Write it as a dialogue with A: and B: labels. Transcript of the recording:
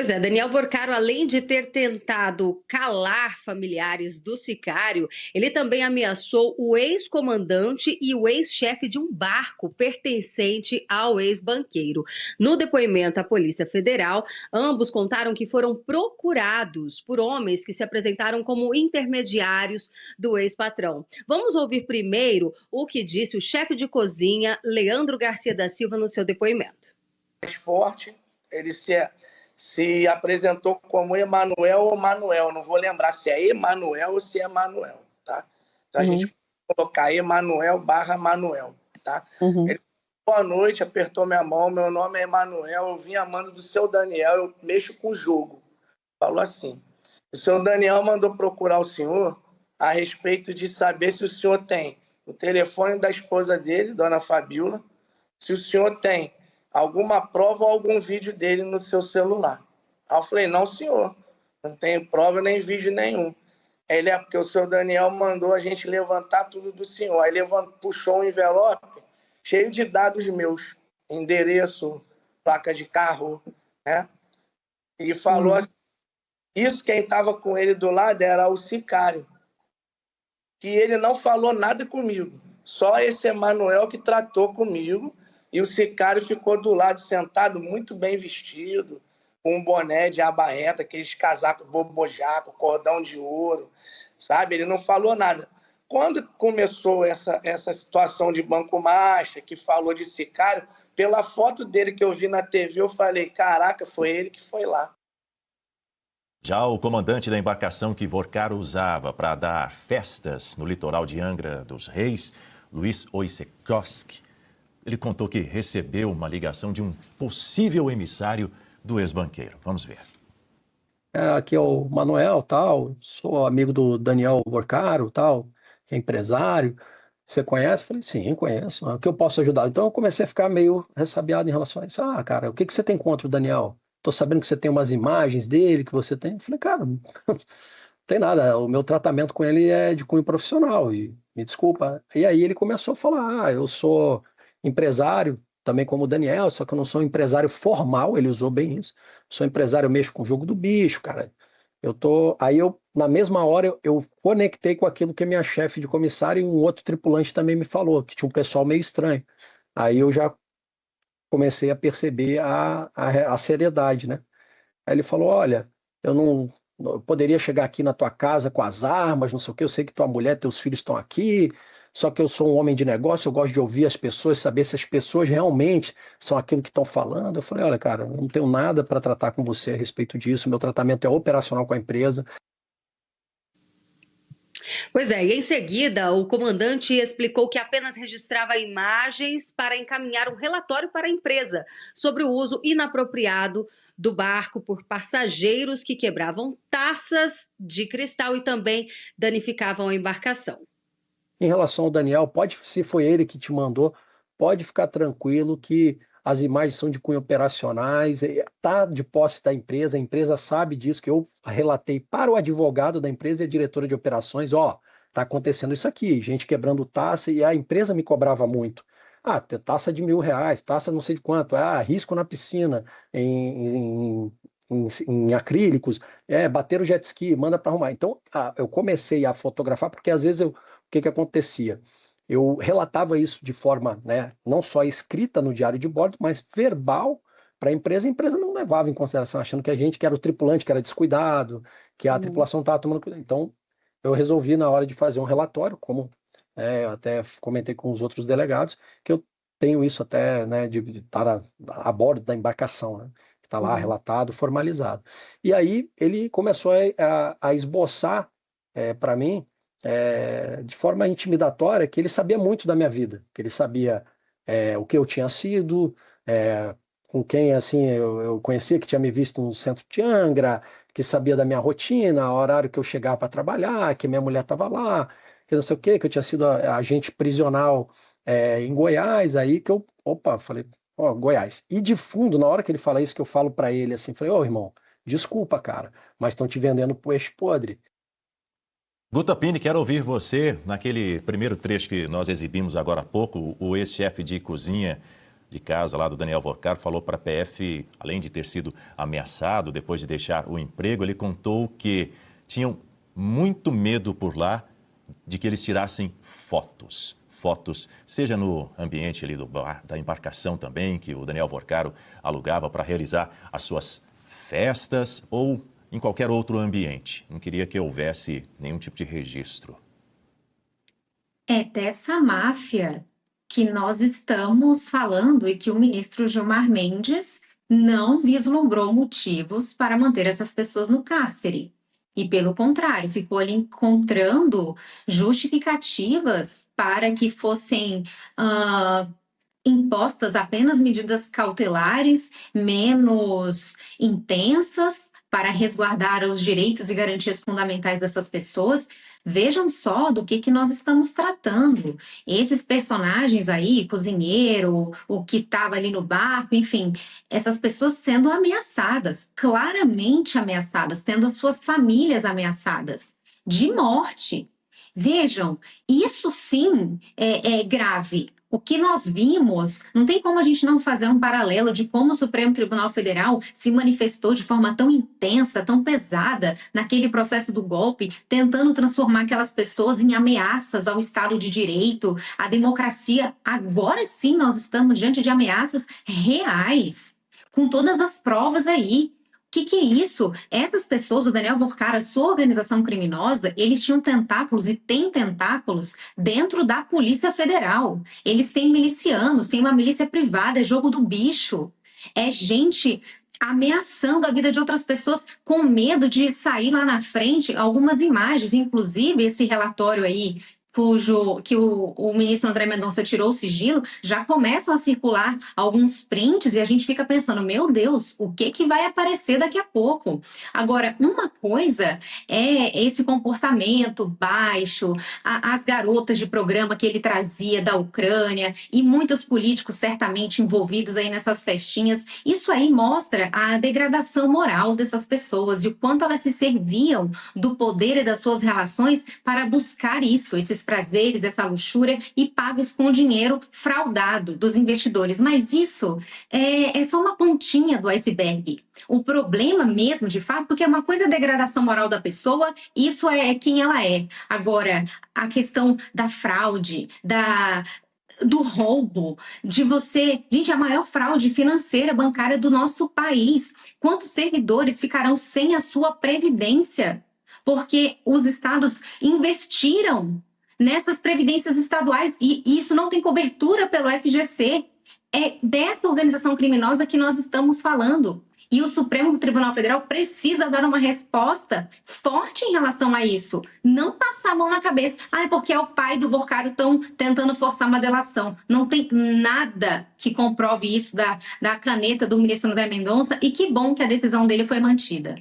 A: Pois é, Daniel Vorcaro, além de ter tentado calar familiares do sicário, ele também ameaçou o ex-comandante e o ex-chefe de um barco pertencente ao ex-banqueiro. No depoimento à Polícia Federal, ambos contaram que foram procurados por homens que se apresentaram como intermediários do ex-patrão. Vamos ouvir primeiro o que disse o chefe de cozinha, Leandro Garcia da Silva, no seu depoimento.
B: Mais forte, ele se apresentou como Emanuel ou Manuel, não vou lembrar se é Emanuel ou se é Manuel, tá? Então a gente pode colocar Emanuel / Manuel, tá? Ele boa noite, apertou minha mão, meu nome é Emanuel, eu vim amando do seu Daniel, eu mexo com o jogo. Falou assim, o seu Daniel mandou procurar o senhor a respeito de saber se o senhor tem o telefone da esposa dele, dona Fabiola, se o senhor tem alguma prova ou algum vídeo dele no seu celular. Aí eu falei, não, senhor, não tenho prova nem vídeo nenhum. Ele é porque o seu Daniel mandou a gente levantar tudo do senhor. Aí puxou um envelope cheio de dados meus, endereço, placa de carro, né? E falou assim, isso quem estava com ele do lado era o sicário, que ele não falou nada comigo, só esse Emanuel que tratou comigo. E o sicário ficou do lado, sentado, muito bem vestido, com um boné de aba reta, aqueles casacos bobojaco, cordão de ouro, sabe? Ele não falou nada. Quando começou essa situação de banco master, que falou de sicário, pela foto dele que eu vi na TV, eu falei, caraca, foi ele que foi lá.
C: Já o comandante da embarcação que Vorcaro usava para dar festas no litoral de Angra dos Reis, Luiz Wojciechowski, ele contou que recebeu uma ligação de um possível emissário do ex-banqueiro. Vamos ver.
D: Aqui é o Manuel, tal, sou amigo do Daniel Vorcaro, tal, que é empresário. Você conhece? Falei, sim, conheço. O que eu posso ajudar? Então eu comecei a ficar meio ressabiado em relação a isso. Ah, cara, o que você tem contra o Daniel? Tô sabendo que você tem umas imagens dele, que você tem. Eu falei, cara, não tem nada. O meu tratamento com ele é de cunho profissional, e me desculpa. E aí ele começou a falar, eu sou empresário, também como o Daniel, só que eu não sou um empresário formal, ele usou bem isso. Sou empresário, eu mexo com o jogo do bicho, cara. Na mesma hora, eu conectei com aquilo que a minha chefe de comissário e um outro tripulante também me falou, que tinha um pessoal meio estranho. Aí eu já comecei a perceber a seriedade, né? Aí ele falou, olha, eu poderia chegar aqui na tua casa com as armas, não sei o quê, eu sei que tua mulher, teus filhos estão aqui, só que eu sou um homem de negócio, eu gosto de ouvir as pessoas, saber se as pessoas realmente são aquilo que estão falando. Eu falei, olha, cara, eu não tenho nada para tratar com você a respeito disso, meu tratamento é operacional com a empresa.
A: Pois é, e em seguida o comandante explicou que apenas registrava imagens para encaminhar um relatório para a empresa sobre o uso inapropriado do barco por passageiros que quebravam taças de cristal e também danificavam a embarcação.
D: Em relação ao Daniel, se foi ele que te mandou, pode ficar tranquilo que as imagens são de cunho operacionais, está de posse da empresa, a empresa sabe disso, que eu relatei para o advogado da empresa e a diretora de operações, está acontecendo isso aqui, gente quebrando taça, e a empresa me cobrava muito. Taça de R$1.000, taça não sei de quanto, risco na piscina, em acrílicos, bater o jet ski, manda para arrumar. Então, eu comecei a fotografar, porque às vezes o que acontecia? Eu relatava isso de forma, né, não só escrita no diário de bordo, mas verbal para a empresa não levava em consideração, achando que a gente, que era o tripulante, que era descuidado, que a tripulação estava tomando cuidado. Então, eu resolvi, na hora de fazer um relatório, como eu até comentei com os outros delegados, que eu tenho isso até, né, de estar a bordo da embarcação, né, que está lá relatado, formalizado. E aí ele começou a esboçar para mim, de forma intimidatória, que ele sabia muito da minha vida, que ele sabia o que eu tinha sido, com quem assim eu conhecia, que tinha me visto no centro de Angra, que sabia da minha rotina, o horário que eu chegava para trabalhar, que minha mulher estava lá, que não sei o quê, que eu tinha sido agente prisional em Goiás, aí que eu, falei, Goiás. E de fundo, na hora que ele fala isso, que eu falo para ele assim, falei, irmão, desculpa, cara, mas estão te vendendo peixe podre.
C: Guta Pini, quero ouvir você naquele primeiro trecho que nós exibimos agora há pouco. O ex-chefe de cozinha de casa lá do Daniel Vorcaro falou para a PF, além de ter sido ameaçado depois de deixar o emprego, ele contou que tinham muito medo por lá de que eles tirassem fotos. Fotos, seja no ambiente ali do bar, da embarcação também, que o Daniel Vorcaro alugava para realizar as suas festas, ou em qualquer outro ambiente. Não queria que houvesse nenhum tipo de registro.
E: É dessa máfia que nós estamos falando e que o ministro Gilmar Mendes não vislumbrou motivos para manter essas pessoas no cárcere. E, pelo contrário, ficou ali encontrando justificativas para que fossem impostas apenas medidas cautelares menos intensas para resguardar os direitos e garantias fundamentais dessas pessoas. Vejam só do que nós estamos tratando. Esses personagens aí, cozinheiro, o que estava ali no barco, enfim, essas pessoas sendo ameaçadas, claramente ameaçadas, tendo as suas famílias ameaçadas de morte. Vejam, isso sim é grave. O que nós vimos, não tem como a gente não fazer um paralelo de como o Supremo Tribunal Federal se manifestou de forma tão intensa, tão pesada naquele processo do golpe, tentando transformar aquelas pessoas em ameaças ao Estado de Direito, à democracia. Agora sim nós estamos diante de ameaças reais, com todas as provas aí. O que é isso? Essas pessoas, o Daniel Vorcaro, a sua organização criminosa, eles tinham tentáculos e têm tentáculos dentro da Polícia Federal. Eles têm milicianos, têm uma milícia privada, é jogo do bicho. É gente ameaçando a vida de outras pessoas com medo de sair lá na frente. Algumas imagens, inclusive esse relatório aí, que o ministro André Mendonça tirou o sigilo, já começam a circular alguns prints e a gente fica pensando, meu Deus, o que vai aparecer daqui a pouco? Agora, uma coisa é esse comportamento baixo, as garotas de programa que ele trazia da Ucrânia e muitos políticos certamente envolvidos aí nessas festinhas. Isso aí mostra a degradação moral dessas pessoas e o quanto elas se serviam do poder e das suas relações para buscar isso, esses prazeres, essa luxúria, e pagos com dinheiro fraudado dos investidores. Mas isso é só uma pontinha do iceberg. O problema mesmo, de fato, porque uma coisa é a degradação moral da pessoa, isso é quem ela é. Agora, a questão da fraude, do roubo, de você... Gente, a maior fraude financeira bancária do nosso país. Quantos servidores ficarão sem a sua previdência? Porque os estados investiram nessas previdências estaduais e isso não tem cobertura pelo FGC. É dessa organização criminosa que nós estamos falando. E o Supremo Tribunal Federal precisa dar uma resposta forte em relação a isso. Não passar a mão na cabeça. Porque é o pai do Vorcaro estão tentando forçar uma delação. Não tem nada que comprove isso da caneta do ministro André Mendonça e que bom que a decisão dele foi mantida.